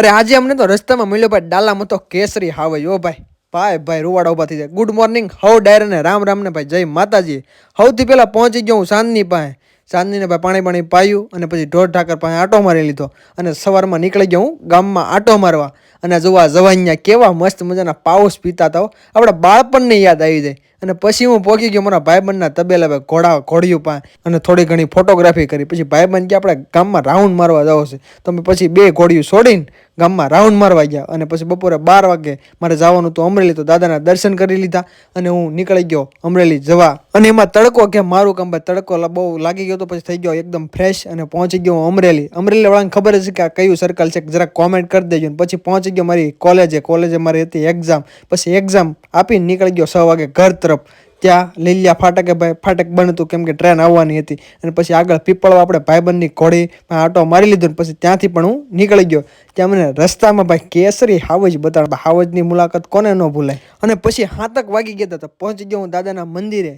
અરે આજે અમને તો રસ્તામાં મળ્યો ભાઈ ડાલામાં તો કેસરી હાવજ ઓ ભાઈ ભાઈ ભાઈ રૂવાડા ઉભા થઈ જાય. ગુડ મોર્નિંગ હવ ડાયર ને રામ રામ ને ભાઈ જય માતાજી. સૌથી પહેલા પહોંચી ગયો હું સાંજની પાસે. સાંજનીને ભાઈ પાણી પાયું અને પછી ઢોર ઠાકર પાસે આટો મારી લીધો અને સવારમાં નીકળી ગયો હું ગામમાં આટો મારવા. અને જોવા જવાનિયા કેવા મસ્ત મજાના પાઉસ પીતા હતા. આપણે બાળપણને યાદ આવી જાય. અને પછી હું પહોંચી ગયો મારા ભાઈબંધના તબેલા ઘોડિયું પાસે અને થોડી ઘણી ફોટોગ્રાફી કરી. પછી ભાઈબંધ કે આપણે ગામમાં રાઉન્ડ મારવા જવો છે તો અમે પછી 2 ઘોડિયું છોડીને ગામમાં રાઉન્ડ મારવા ગયા. અને પછી બપોરે 12 વાગે મારે જવાનું હતું અમરેલી, તો દાદાના દર્શન કરી લીધા અને હું નીકળી ગયો અમરેલી જવા. અને એમાં તડકો કે મારું કામ ભાઈ તડકો બહુ લાગી ગયો તો પછી થઈ ગયો એકદમ ફ્રેશ અને પહોંચી ગયો અમરેલી. અમરેલી વાળાને ખબર છે કે આ કયું સર્કલ છે, જરાક કોમેન્ટ કરી દેજો. પછી પહોંચી ગયો મારી કોલેજે મારી હતી એક્ઝામ. પછી એક્ઝામ આપીને નીકળી ગયો 6 વાગે ઘર તરફ. ત્યાં લીલિયા ફાટકે ભાઈ ફાટક બંધ હતું કેમ કે ટ્રેન આવવાની હતી. અને પછી આગળ પીપળવા આપણે ભાઈબંધની ઘોડી આટો મારી લીધો. પછી ત્યાંથી પણ હું નીકળી ગયો. ત્યાં મને રસ્તામાં ભાઈ કેસરી હાવજ બતાડ. હાવજની મુલાકાત કોને ન ભૂલાય. અને પછી 7 વાગી ગયા હતા તો પહોંચી ગયો હું દાદાના મંદિરે.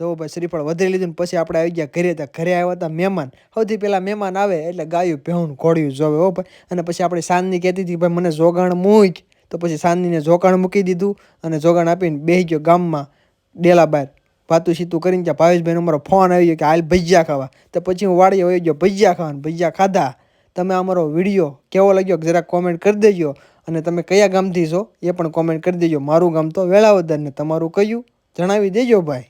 જો ભાઈ શ્રીફળ વધરી લીધું. પછી આપણે આવી ગયા ઘરે. ઘરે આવ્યા હતા મહેમાન. સૌથી પહેલાં મહેમાન આવે એટલે ગાયું ભેહું ઘોડિયું જોવે હો ભાઈ. અને પછી આપણે સાંજની કહેતી હતી ભાઈ મને જોગાણ મૂક, તો પછી સાંજનીને જોગાણ મૂકી દીધું અને જોગાણ આપીને બેસી ગયો ગામમાં ડેલા બહાર વાતું સીતું કરીને. ત્યાં ભાવેશભાઈનો મારો ફોન આવી ગયો કે હાલ ભજીયા ખાવા. તો પછી હું વાડીએ આવી ગયો ભજીયા ખાવાનું. ભજીયા ખાધા. તમે અમારો વિડીયો કેવો લાગ્યો જરાક કોમેન્ટ કરી દેજો. અને તમે કયા ગામથી છો એ પણ કોમેન્ટ કરી દેજો. મારું ગામ તો વેળાવદર ને તમારું કયું જણાવી દેજો ભાઈ.